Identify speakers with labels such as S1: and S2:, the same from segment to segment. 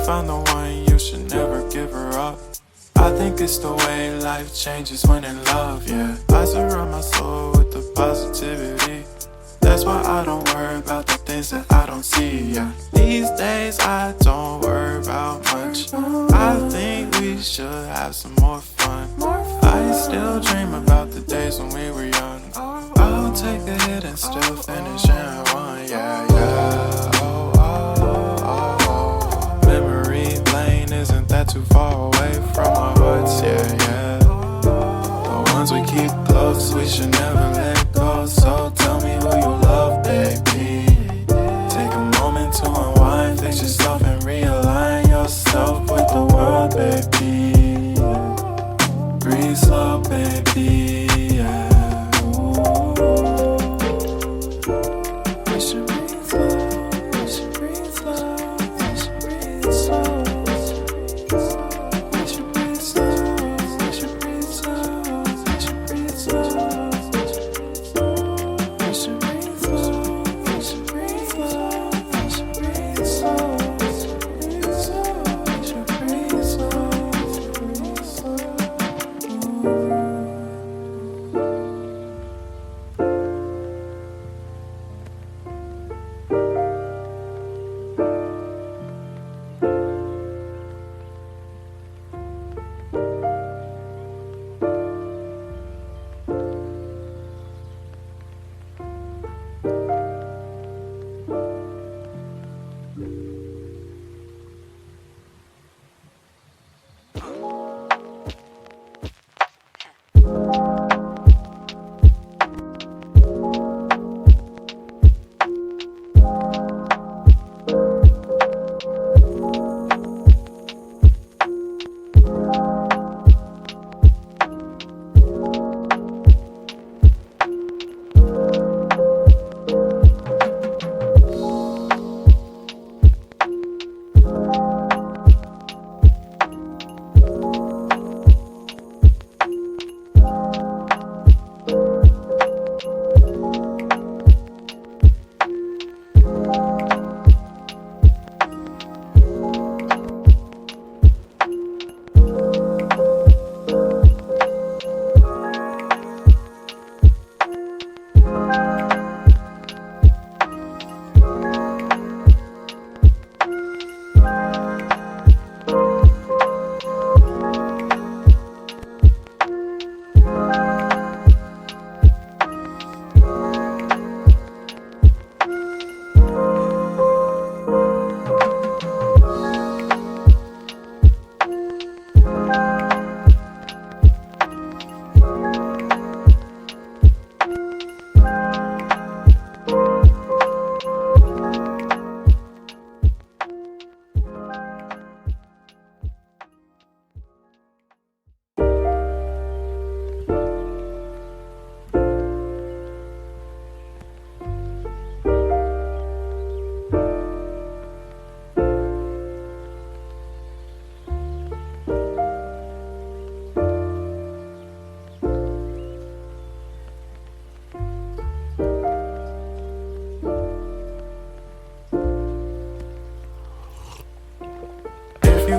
S1: found the one, you should never give her up. I think it's the way life changes when in love, yeah. I surround my soul with the positivity. That's why I don't worry about the things that I don't see, yeah. These days I don't worry about much. I think we should have some more fun. I still dream about the days when we were young. I'll take a hit and still finish in one, yeah, yeah. Oh, oh, oh, oh. Memory lane isn't that too far away from our hearts, yeah, yeah. The ones we keep close, we should never let go. So tell me who you love, baby. Take a moment to unwind, fix yourself and realign yourself with the world, baby. Breathe slow, baby, yeah. We should breathe slow, we should breathe slow, we should breathe slow. We should breathe slow, we should breathe slow, we should breathe slow. We should breathe slow, we should breathe slow, we should breathe slow. We should breathe slow, we should breathe slow.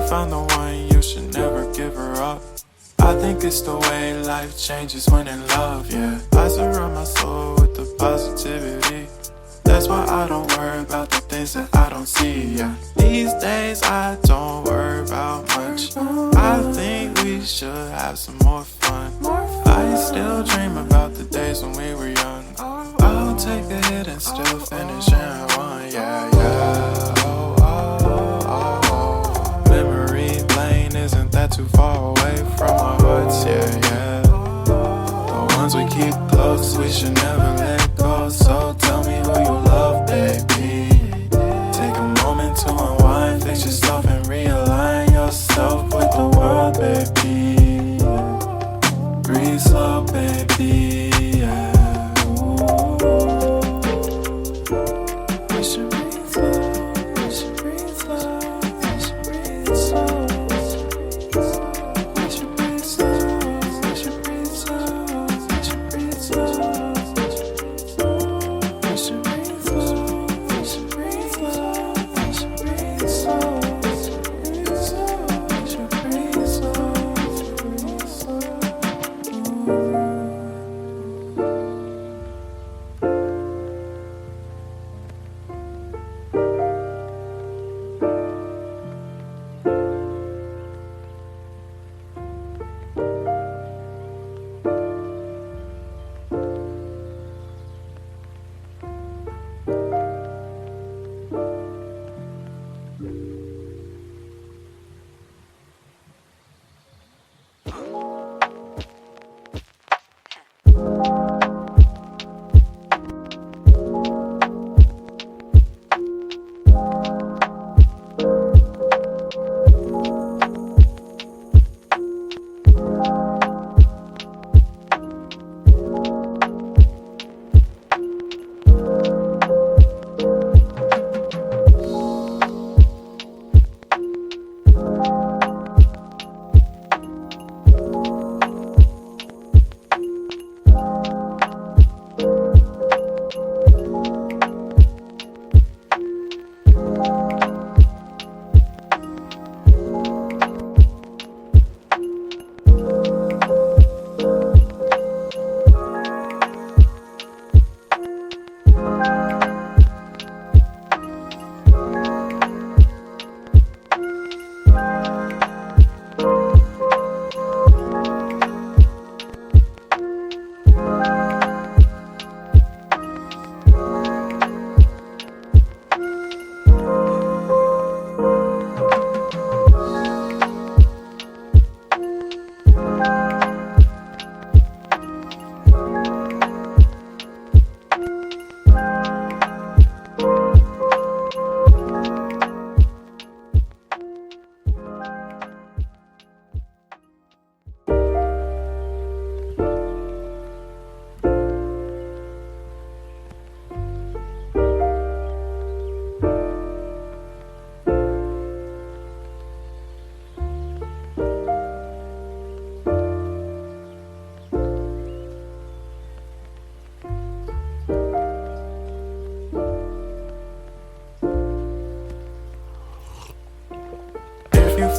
S1: Found the one, you should never give her up. I think it's the way life changes when in love, yeah. I surround my soul with the positivity. That's why I don't worry about the things that I don't see, yeah. These days I don't worry about much. I think we should have some more fun. I still dream about the days when we were young. I'll take a hit and still finish in one, yeah, yeah. Oh, oh, oh, oh. Memory lane isn't that too far away from our hearts, yeah, yeah. The ones we keep close, we should never let go. So tell me who you love, baby. Take a moment to unwind, fix yourself and realign yourself with the world, baby. Breathe slow, baby, yeah. We should breathe slow, we should breathe slow, we should breathe slow. We should breathe slow, we should breathe slow, we should breathe slow.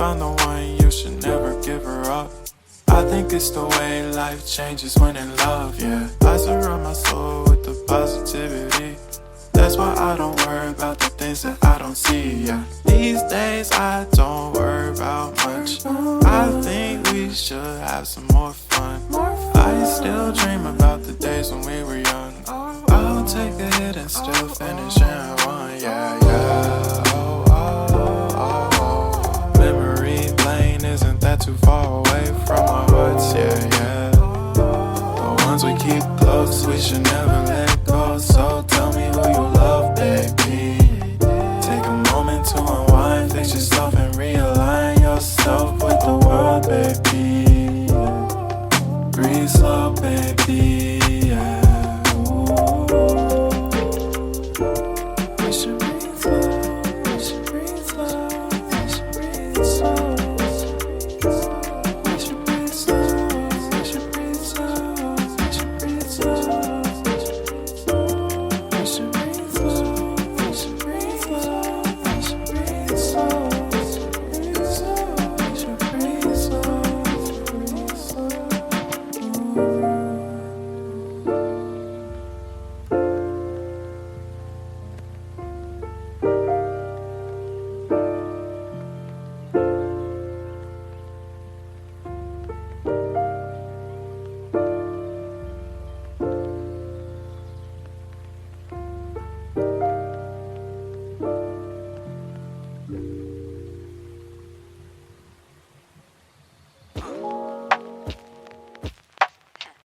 S1: found the one, you should never give her up. I think it's the way life changes when in love, yeah. I surround my soul with the positivity. That's why I don't worry about the things that I don't see, yeah. These days I don't worry about much. I think we should have some more fun. I still dream about the days when we were young. I'll take a hit and still finish in one, yeah, yeah. Oh, oh, oh, oh. Memory lane, isn't that too far away from our hearts, yeah, yeah. The ones we keep close, we should never let go, so tight.